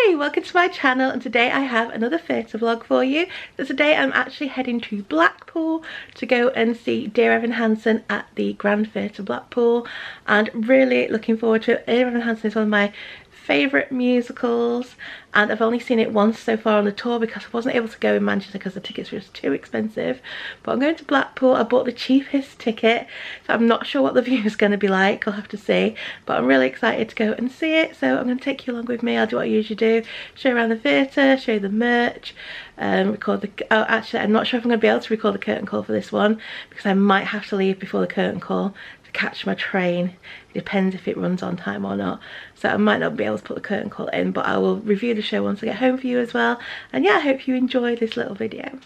Hi, welcome to my channel, and today I have another theatre vlog for you. So today I'm actually heading to Blackpool to go and see Dear Evan Hansen at the Grand Theatre Blackpool, and really looking forward to it. Dear Evan Hansen is one of my favourite musicals, and I've only seen it once so far on the tour because I wasn't able to go in Manchester because the tickets were just too expensive. But I'm going to Blackpool. I bought the cheapest ticket, so I'm not sure what the view is going to be like. I'll have to see, but I'm really excited to go and see it, so I'm going to take you along with me. I'll do what I usually do, show you around the theatre, show you the merch, record the... oh, actually I'm not sure if I'm going to be able to record the curtain call for this one because I might have to leave before the curtain call to catch my train. It depends if it runs on time or not, so I might not be able to put the curtain call in, but I will review the show once I get home for you as well. And yeah, I hope you enjoy this little video.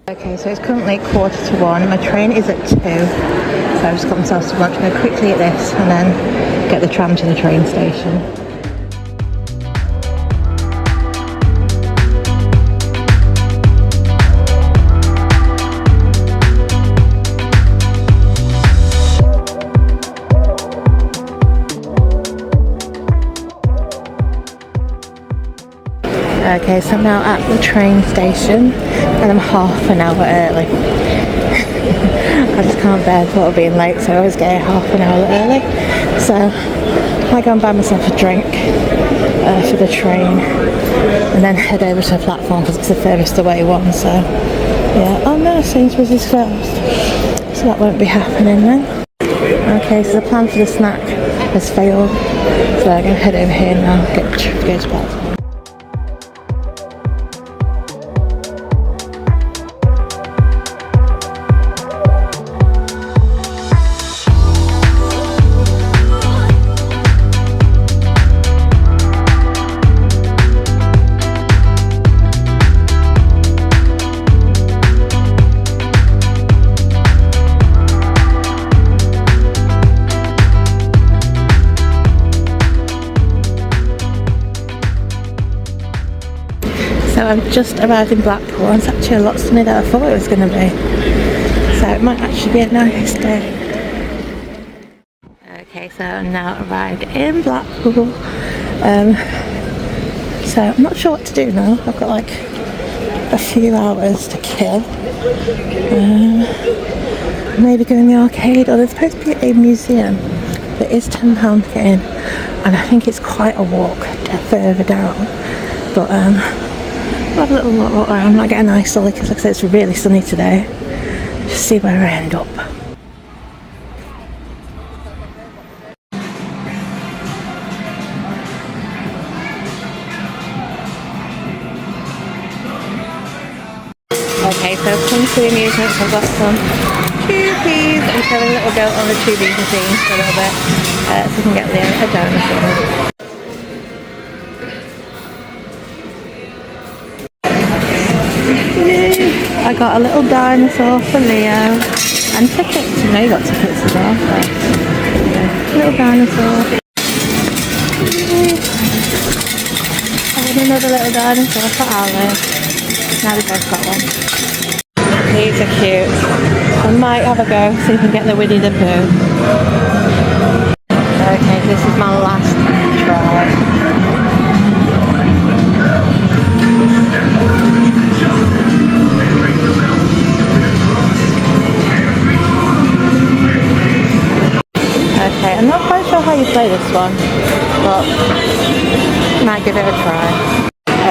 Okay, so it's currently 1:45. My train is at 2, so I've just got myself some lunch. I'm going to quickly eat this and then get the tram to the train station. Okay, so I'm now at the train station and I'm half an hour early. I just can't bear the thought of being late, so I always get here half an hour early. So I might go and buy myself a drink for the train and then head over to the platform because it's the furthest away one. So yeah, oh no, Sainsbury's is closed, so that won't be happening then. Okay, so the plan for the snack has failed, so I'm going to head over here now, go to platform. So I've just arrived in Blackpool, and it's actually a lot sunnier than I thought it was going to be. So it might actually be a nice day. Okay, so I'm now arrived in Blackpool. So I'm not sure what to do now. I've got like a few hours to kill. Maybe go in the arcade, or there's supposed to be a museum that is £10 to get in, and I think it's quite a walk further down. But I'll have a little walk around, might get a nice solid because like I said it's really sunny today. Just see where I end up. Okay, so I've come to the amusements. I've got some tubies. I'm showing a little goat on the tubing machine for a little bit, so we can get a dinosaur. I got a little dinosaur for Leo and tickets. You know, you got tickets as well. So, yeah, little dinosaur. And another little dinosaur for Alice. Now we both got one. These are cute. I might have a go, see if we can get the Winnie the Pooh. Okay, this is my last try. Okay, I'm not quite sure how you play this one, but might give it a try.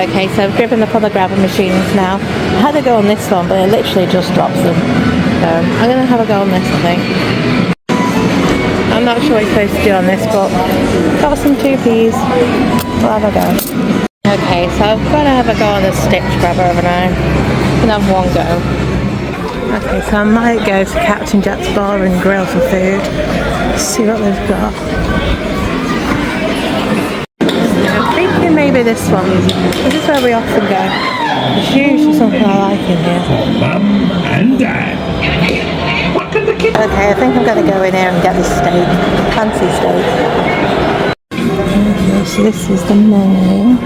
Okay, so I've driven up on the grabber machines now. I had to go on this one, but it literally just drops them. So I'm going to have a go on this, I think. I'm not sure what you're supposed to do on this, but got some 2Ps. We'll have a go. Okay, so I've got to have a go on the stitch grabber, haven't I? I'm going to have one go. Okay, so I might go to Captain Jack's Bar and Grill for food. See what they've got. I'm thinking maybe this one. This is where we often go. There's usually something I like in here. For Mum and Dad. Okay, I think I'm going to go in here and get this steak. Fancy steak. Okay, so this is the menu.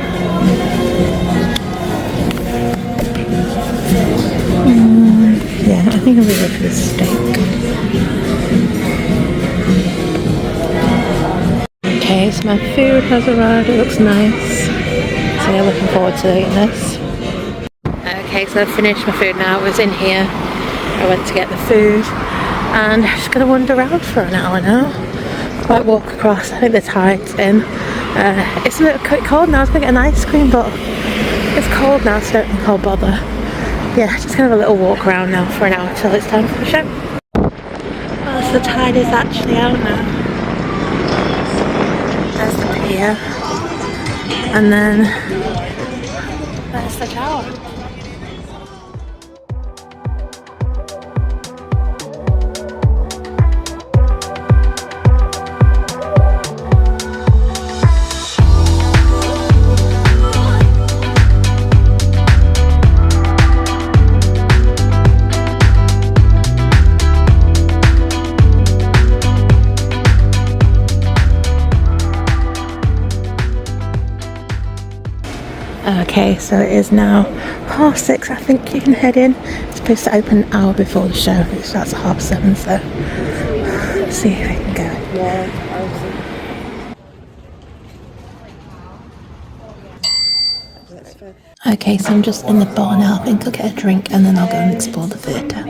Yeah, I think I'll go for the steak. Okay, so my food has arrived. It looks nice. So yeah, looking forward to eating this. Okay, so I've finished my food now. I was in here. I went to get the food. And I'm just going to wander around for an hour now. Might walk across. I think the tide's in. It's a little cold now. I was going to get an ice cream, but it's cold now, so I don't think I'll bother. Yeah, just kind of a little walk around now for an hour till it's time for the show. Well, so the tide is actually out now. There's the pier. And then there's the tower. Okay, so it is now 6:30. I think you can head in. It's supposed to open an hour before the show. It starts at 7:30, so let's see if we can go. Okay, so I'm just in the bar now. I think I'll get a drink and then I'll go and explore the theatre.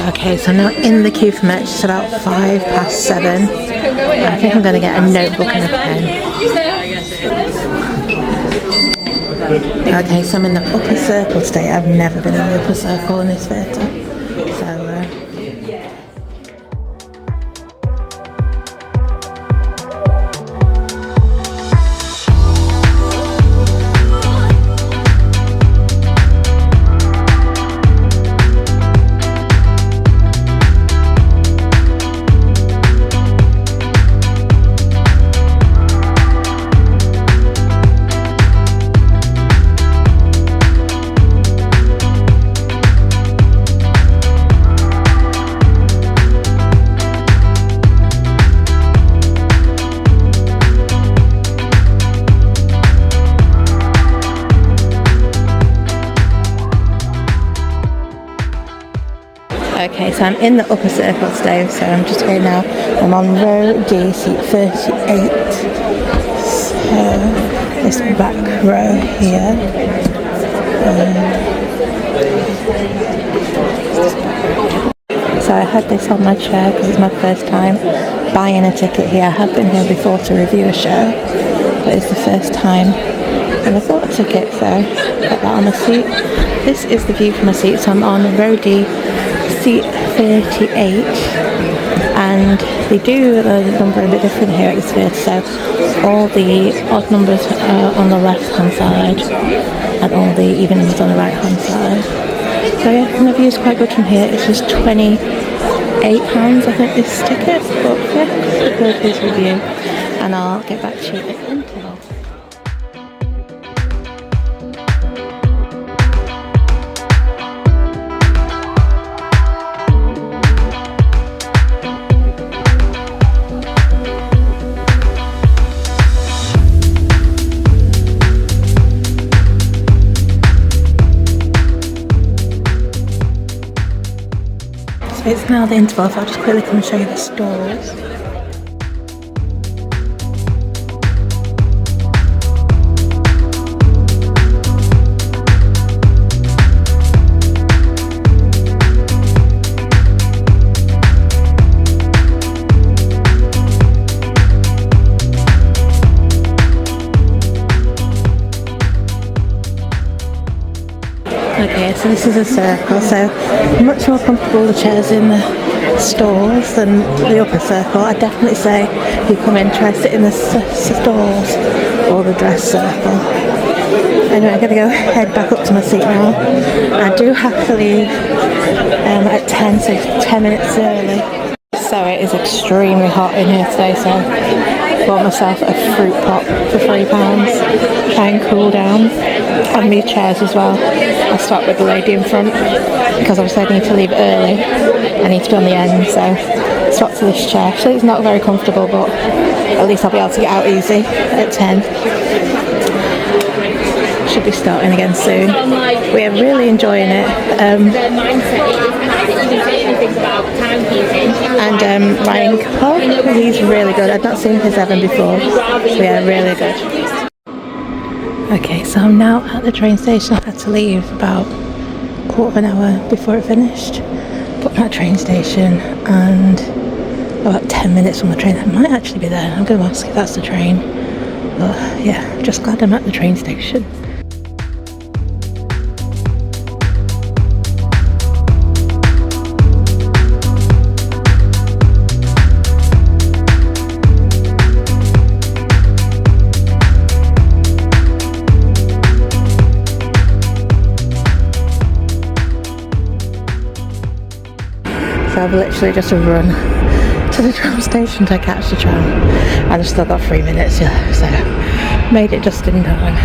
Okay, so I'm now in the queue for merch. It's about 7:05. I think I'm going to get a notebook and a pen. Okay, so I'm in the upper circle today. I've never been in the upper circle in this theatre. So, okay, so I'm in the upper circle today, so I'm just going now. I'm on row D, seat 38. So, this back row here. So I had this on my chair because it's my first time buying a ticket here. I have been here before to review a show, but it's the first time. And I bought a ticket, so I got that on the seat. This is the view from my seat, so I'm on row D, seat 38, and they do the number a bit different here at this theatre, so all the odd numbers are on the left hand side and all the even numbers on the right hand side. So yeah, and the view is quite good from here. It's just £28 I think this ticket, but yeah, it's a good review, and I'll get back to you at the interval. So it's now the interval, so I'll just quickly come and show you the stalls. Okay, so this is a circle, so much more comfortable the chairs in the stalls than the upper circle. I'd definitely say if you come in, try sit in the stalls or the dress circle. Anyway, I'm going to go head back up to my seat now. I do have to leave at 10, so 10 minutes early. So it is extremely hot in here today, so I bought myself a fruit pop for £3. Try and cool down. On these chairs as well. I stopped with the lady in front because obviously I need to leave early. I need to be on the end, so I swapped to this chair. So it's not very comfortable, but at least I'll be able to get out easy at 10. Should be starting again soon. We are really enjoying it. And Ryan Kopel, he's really good. I've not seen his Evan before, so yeah, really good. Okay, so I'm now at the train station. I had to leave about a quarter of an hour before it finished. But I'm at the train station and about 10 minutes from the train. I might actually be there. I'm going to ask if that's the train. But yeah, just glad I'm at the train station. So I've literally just run to the tram station to catch the tram, and I've still got 3 minutes, so made it just in time.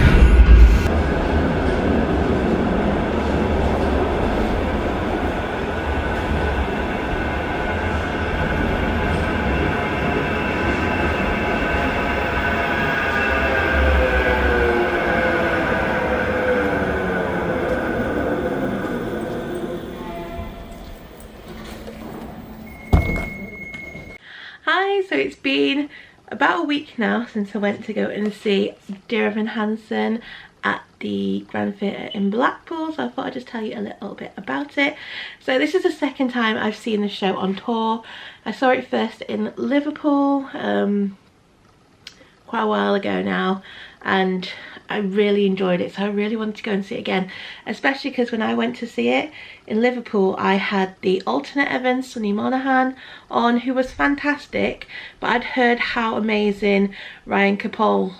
Hi, so it's been about a week now since I went to go and see Dear Evan Hansen at the Grand Theatre in Blackpool, so I thought I'd just tell you a little bit about it. So this is the second time I've seen the show on tour. I saw it first in Liverpool quite a while ago now, and I really enjoyed it, so I really wanted to go and see it again, especially because when I went to see it in Liverpool I had the alternate Evan, Sonny Monaghan, on, who was fantastic, but I'd heard how amazing Ryan Kopel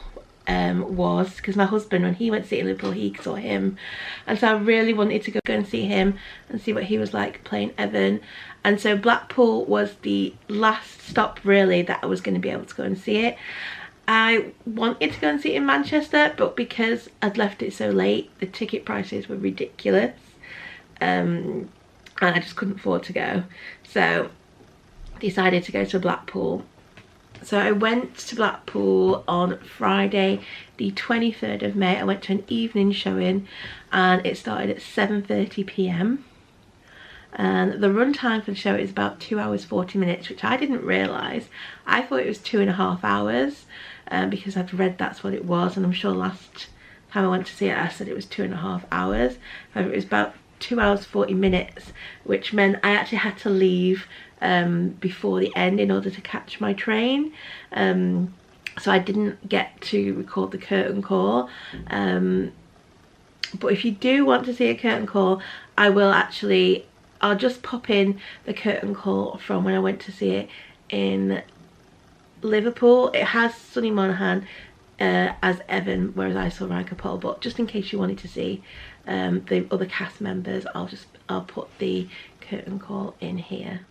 was, because my husband, when he went to see it in Liverpool, he saw him, and so I really wanted to go and see him and see what he was like playing Evan. And so Blackpool was the last stop really that I was going to be able to go and see it. I wanted to go and see it in Manchester, but because I'd left it so late, the ticket prices were ridiculous, and I just couldn't afford to go, so decided to go to Blackpool. So I went to Blackpool on Friday the 23rd of May. I went to an evening showing and it started at 7:30 p.m. and the run time for the show is about 2 hours 40 minutes, which I didn't realise. I thought it was 2.5 hours because I'd read that's what it was, and I'm sure last time I went to see it I said it was 2.5 hours. However, it was about 2 hours 40 minutes, which meant I actually had to leave before the end in order to catch my train, so I didn't get to record the curtain call. But if you do want to see a curtain call, I'll just pop in the curtain call from when I went to see it in Liverpool. It has Sonny Monaghan as Evan, whereas I saw Ryan Kopel, but just in case you wanted to see the other cast members, I'll put the curtain call in here.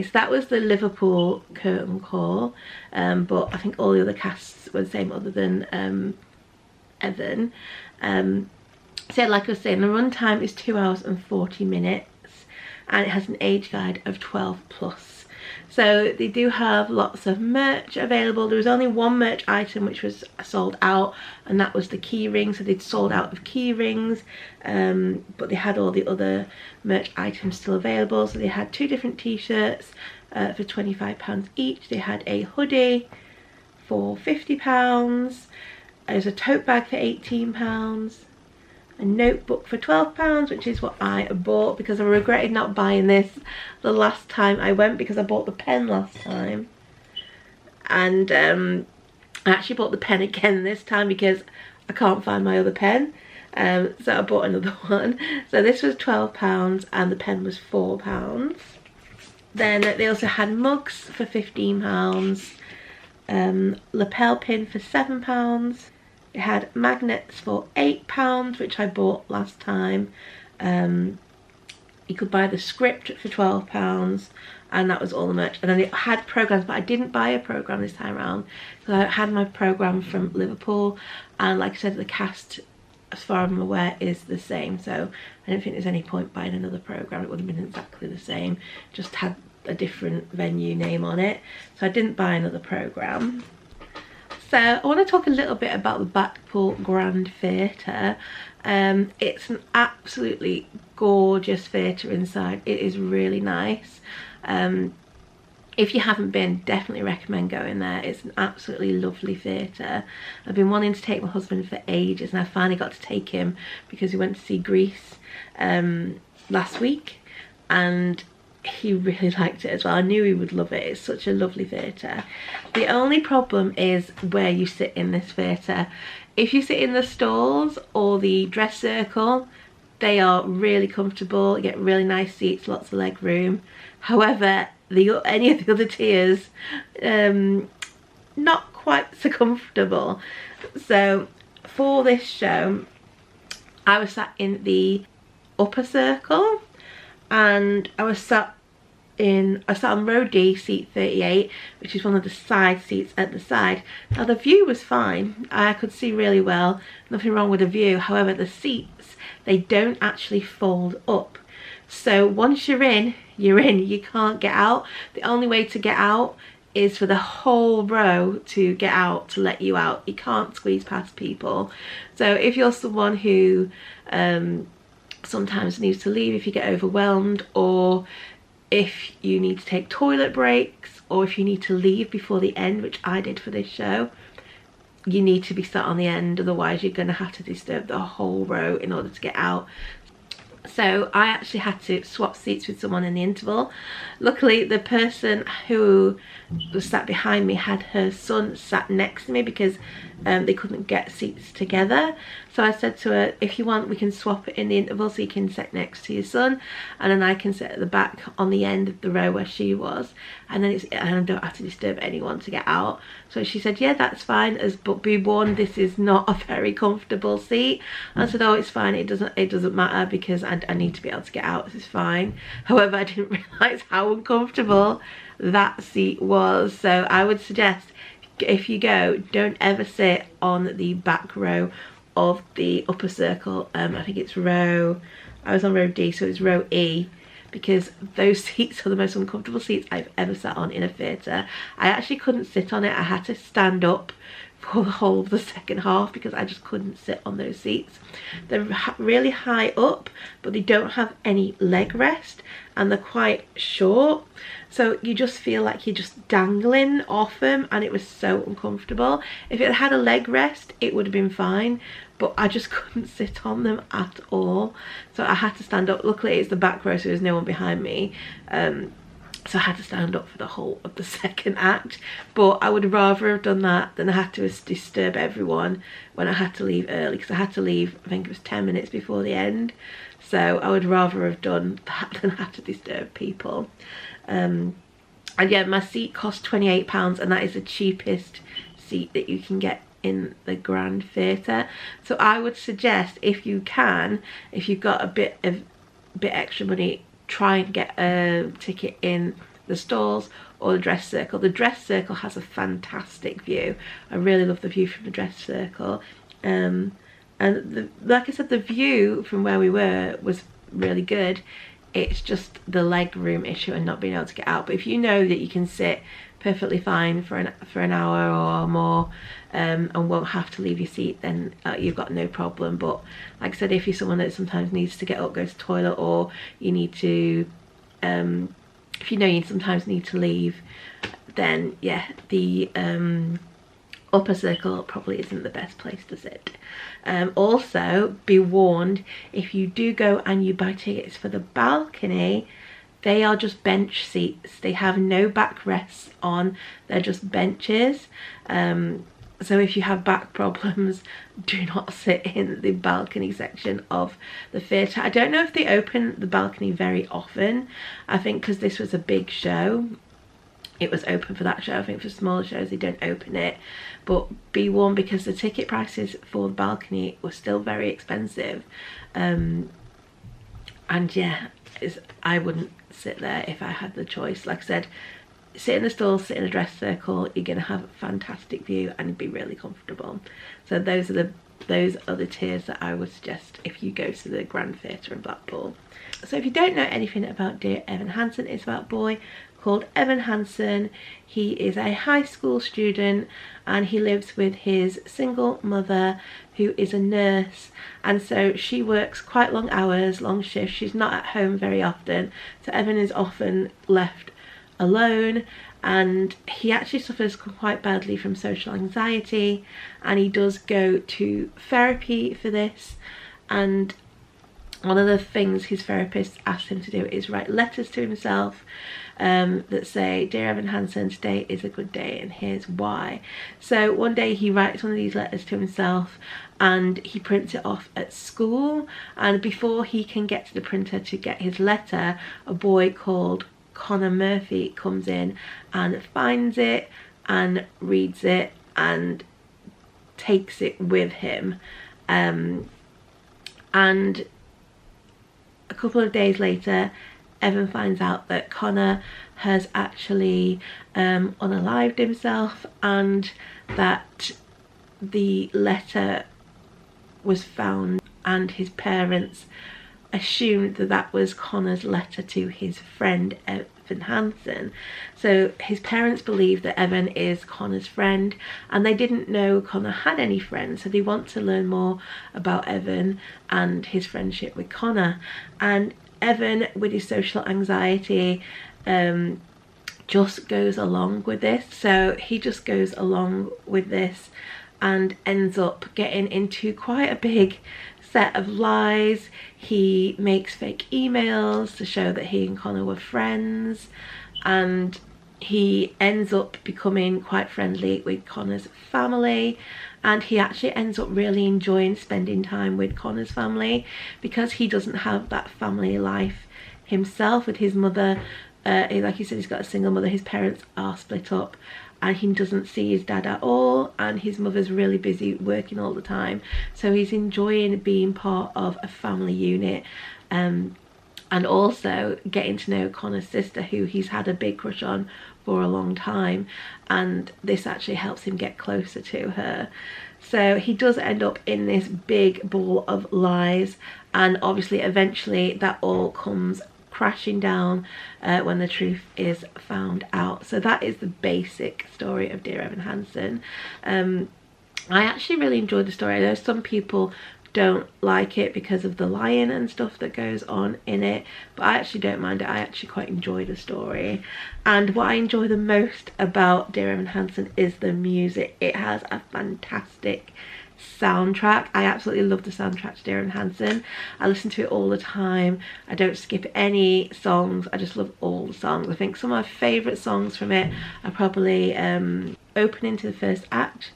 Okay, so that was the Liverpool curtain call, but I think all the other casts were the same other than Evan. So yeah, like I was saying, the runtime is 2 hours and 40 minutes and it has an age guide of 12 plus. So they do have lots of merch available. There was only one merch item which was sold out, and that was the key ring. So they'd sold out of key rings, but they had all the other merch items still available. So they had 2 different t-shirts for £25 each. They had a hoodie for £50. There's a tote bag for £18. A notebook for £12, which is what I bought because I regretted not buying this the last time I went, because I bought the pen last time, and I actually bought the pen again this time because I can't find my other pen, so I bought another one. So this was £12 and the pen was £4. Then they also had mugs for £15, lapel pin for £7. It had magnets for £8, which I bought last time. You could buy the script for £12, and that was all the merch. And then it had programs, but I didn't buy a program this time around. So I had my program from Liverpool, and like I said, the cast, as far as I'm aware, is the same. So I don't think there's any point buying another program. It would have been exactly the same, just had a different venue name on it. So I didn't buy another program. So I want to talk a little bit about the Blackpool Grand Theatre. It's an absolutely gorgeous theatre inside. It is really nice. If you haven't been, definitely recommend going there. It's an absolutely lovely theatre. I've been wanting to take my husband for ages, and I finally got to take him because we went to see Grease last week, and he really liked it as well. I knew he would love it. It's such a lovely theatre. The only problem is where you sit in this theatre. If you sit in the stalls or the dress circle, they are really comfortable. You get really nice seats, lots of leg room. However, any of the other tiers, not quite so comfortable. So for this show, I was sat in the upper circle, and I sat on row D, seat 38, which is one of the side seats at the side. Now the view was fine. I could see really well, nothing wrong with the view. However, the seats, they don't actually fold up. So once you're in, you can't get out. The only way to get out is for the whole row to get out, to let you out. You can't squeeze past people. So if you're someone who sometimes needs to leave if you get overwhelmed, or if you need to take toilet breaks, or if you need to leave before the end, which I did for this show, you need to be sat on the end, otherwise you're going to have to disturb the whole row in order to get out. So I actually had to swap seats with someone in the interval. Luckily, the person who was sat behind me had her son sat next to me because they couldn't get seats together. So I said to her, if you want, we can swap it in the interval so you can sit next to your son, and then I can sit at the back on the end of the row where she was, and then I don't have to disturb anyone to get out. So she said, yeah, that's fine, but be warned, this is not a very comfortable seat. And I said, oh, it's fine, it doesn't matter because I need to be able to get out, this is fine. However, I didn't realise how uncomfortable that seat was. So I would suggest, if you go, don't ever sit on the back row of the upper circle. I think it's I was on row D, so it's row E, because those seats are the most uncomfortable seats I've ever sat on in a theatre. I actually couldn't sit on it. I had to stand up for the whole of the second half because I just couldn't sit on those seats. They're really high up, but they don't have any leg rest, and they're quite short, so you just feel like you're just dangling off them, and it was so uncomfortable. If it had a leg rest, it would have been fine, but I just couldn't sit on them at all, so I had to stand up. Luckily it's the back row, so there's no one behind me, so I had to stand up for the whole of the second act. But I would rather have done that than I had to disturb everyone when I had to leave early, because I had to leave, I think it was 10 minutes before the end. So I would rather have done that than have to disturb people. And yeah, my seat cost £28, and that is the cheapest seat that you can get in the Grand Theatre. So I would suggest, if you can, if you've got a bit extra money, try and get a ticket in the stalls or the dress circle. The dress circle has a fantastic view. I really love the view from the dress circle. And like I said, the view from where we were was really good. It's just the leg room issue and not being able to get out. But if you know that you can sit perfectly fine for an hour or more and won't have to leave your seat, then you've got no problem. But like I said, if you're someone that sometimes needs to get up, go to the toilet, or you need to if you know you sometimes need to leave, then yeah, the upper circle probably isn't the best place to sit. Also, be warned, if you do go and you buy tickets for the balcony, they are just bench seats. They have no backrests on, they're just benches. So if you have back problems, do not sit in the balcony section of the theatre. I don't know if they open the balcony very often. I think because this was a big show, it was open for that show. I think for smaller shows they don't open it. But be warned, because the ticket prices for the balcony were still very expensive. And yeah, I wouldn't sit there if I had the choice. Like I said, sit in the stall, sit in a dress circle, you're going to have a fantastic view and be really comfortable. So those are the tiers that I would suggest if you go to the Grand Theatre in Blackpool. So if you don't know anything about Dear Evan Hansen, it's about a boy called Evan Hansen. He is a high school student and he lives with his single mother, who is a nurse, and so she works quite long hours, long shifts. She's not at home very often, so Evan is often left alone, and he actually suffers quite badly from social anxiety, and he does go to therapy for this. And one of the things his therapist asked him to do is write letters to himself that say, "Dear Evan Hansen, today is a good day and here's why." So one day he writes one of these letters to himself and he prints it off at school, and before he can get to the printer to get his letter, a boy called Connor Murphy comes in and finds it and reads it and takes it with him. And a couple of days later, Evan finds out that Connor has actually unalived himself, and that the letter was found, and his parents assumed that that was Connor's letter to his friend Evan Hansen. So his parents believe that Evan is Connor's friend, and they didn't know Connor had any friends, so they want to learn more about Evan and his friendship with Connor. And Evan, with his social anxiety, just goes along with this. So he just goes along with this and ends up getting into quite a big set of lies. He makes fake emails to show that he and Connor were friends, and he ends up becoming quite friendly with Connor's family, and he actually ends up really enjoying spending time with Connor's family because he doesn't have that family life himself with his mother. Like you said, he's got a single mother, his parents are split up, and he doesn't see his dad at all, and his mother's really busy working all the time, so he's enjoying being part of a family unit, and also getting to know Connor's sister, who he's had a big crush on for a long time, and this actually helps him get closer to her. So he does end up in this big ball of lies, and obviously eventually that all comes crashing down when the truth is found out. So that is the basic story of Dear Evan Hansen. I actually really enjoyed the story. I know some people don't like it because of the lying and stuff that goes on in it, but I actually don't mind it. I actually quite enjoy the story, and what I enjoy the most about Dear Evan Hansen is the music. It has a fantastic soundtrack. I absolutely love the soundtrack to Dear Evan Hansen. I listen to it all the time. I don't skip any songs. I just love all the songs. I think some of my favourite songs from it are probably opening to the first act.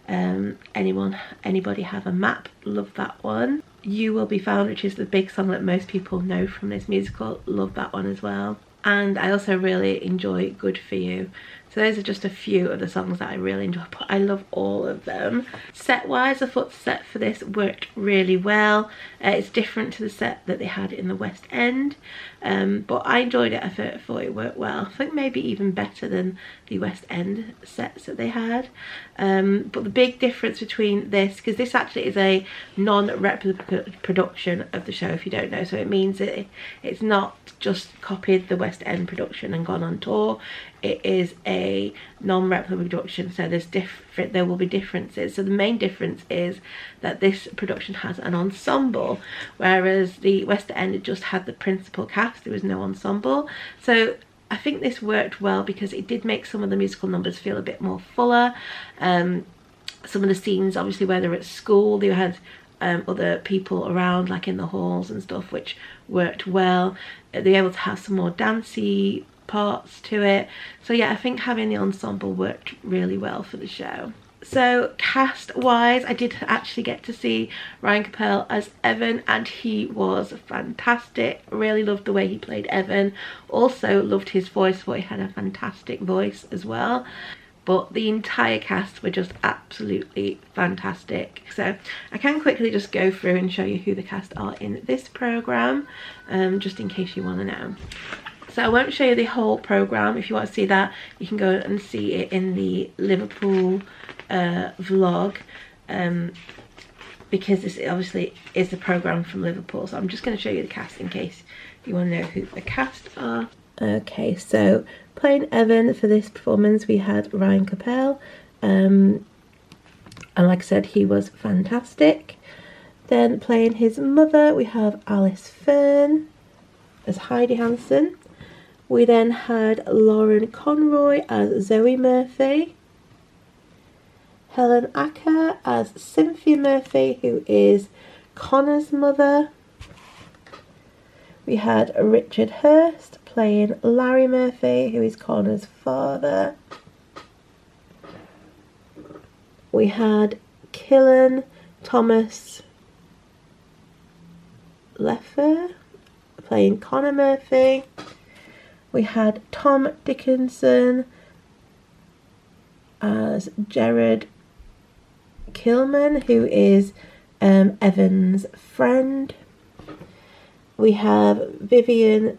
Anybody have a map? Love that one. You Will Be Found, which is the big song that most people know from this musical. Love that one as well. And I also really enjoy Good For You. So those are just a few of the songs that I really enjoy, but I love all of them. Set wise, I thought the set for this worked really well. It's different to the set that they had in the West End, but I enjoyed it. I thought it worked well. I think maybe even better than the West End sets that they had. But the big difference between this, because this actually is a non-replica production of the show, if you don't know, so it means it's not just copied the West End production and gone on tour. It is a non-replica production, so there will be differences. So the main difference is that this production has an ensemble, whereas the West End just had the principal cast. There was no ensemble. So I think this worked well because it did make some of the musical numbers feel a bit more fuller. Some of the scenes, obviously, where they're at school, they had other people around, like in the halls and stuff, which worked well. They were able to have some more dancey parts to it. So yeah, I think having the ensemble worked really well for the show. So cast wise, I did actually get to see Ryan Kopel as Evan, and he was fantastic. Really loved the way he played Evan. Also loved his voice, thought he had a fantastic voice as well. But the entire cast were just absolutely fantastic. So I can quickly just go through and show you who the cast are in this programme, just in case you want to know. So I won't show you the whole programme. If you want to see that, you can go and see it in the Liverpool vlog, because this obviously is the programme from Liverpool. So I'm just going to show you the cast in case you want to know who the cast are. Okay, so playing Evan for this performance we had Ryan Kopel, and like I said, he was fantastic. Then playing his mother we have Alice Fearn as Heidi Hansen. We then had Lauren Conroy as Zoe Murphy, Helen Acker as Cynthia Murphy, who is Connor's mother. We had Richard Hurst playing Larry Murphy, who is Connor's father. We had Killen Thomas Leffer playing Connor Murphy. We had Tom Dickinson as Jared Kilman, who is Evan's friend. We have Vivian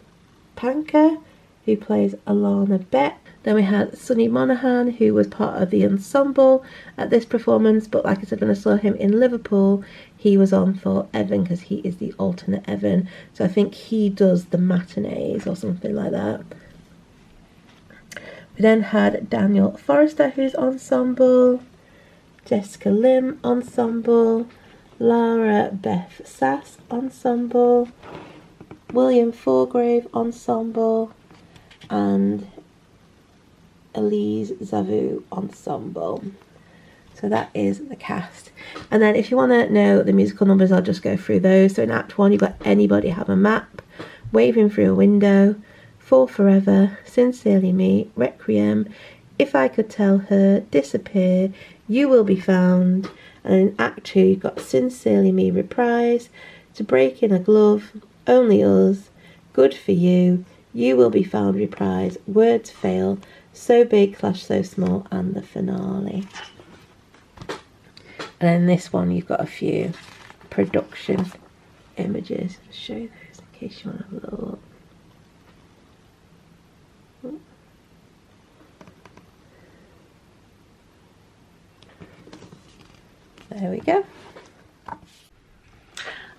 Panker, who plays Alana Beck. Then we had Sonny Monaghan, who was part of the ensemble at this performance, but like I said, when I saw him in Liverpool, he was on for Evan because he is the alternate Evan. So I think he does the matinees or something like that. We then had Daniel Forrester, who's ensemble, Jessica Lim ensemble, Lara Beth Sass ensemble, William Forgrave ensemble, and Elise Zavu ensemble. So that is the cast. And then if you want to know the musical numbers, I'll just go through those. So in Act 1 you've got Anybody Have a Map, Waving Through a Window, For Forever, Sincerely Me, Requiem, If I Could Tell Her, Disappear, You Will Be Found. And in Act 2 you've got Sincerely Me Reprise, To Break in a Glove, Only Us, Good for You, You Will Be Found Reprise, Words Fail, So Big Clash So Small, and the finale. And then this one you've got a few production images. I'll show you those in case you want to have a little look. There we go.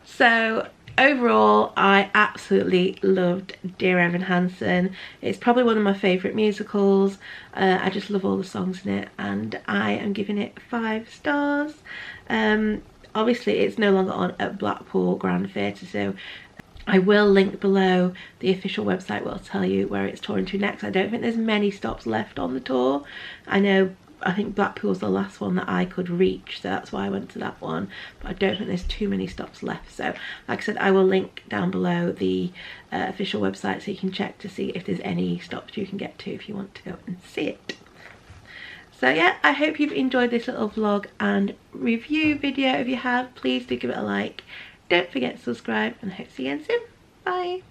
So overall, I absolutely loved Dear Evan Hansen. It's probably one of my favourite musicals. I just love all the songs in it, and I am giving it 5 stars. Obviously it's no longer on at Blackpool Grand Theatre, so I will link below the official website where I'll tell you where it's touring to next. I don't think there's many stops left on the tour. I think Blackpool's the last one that I could reach, so that's why I went to that one, but I don't think there's too many stops left. So like I said, I will link down below the official website so you can check to see if there's any stops you can get to if you want to go and see it. So yeah, I hope you've enjoyed this little vlog and review video. If you have, please do give it a like. Don't forget to subscribe, and I hope to see you again soon. Bye.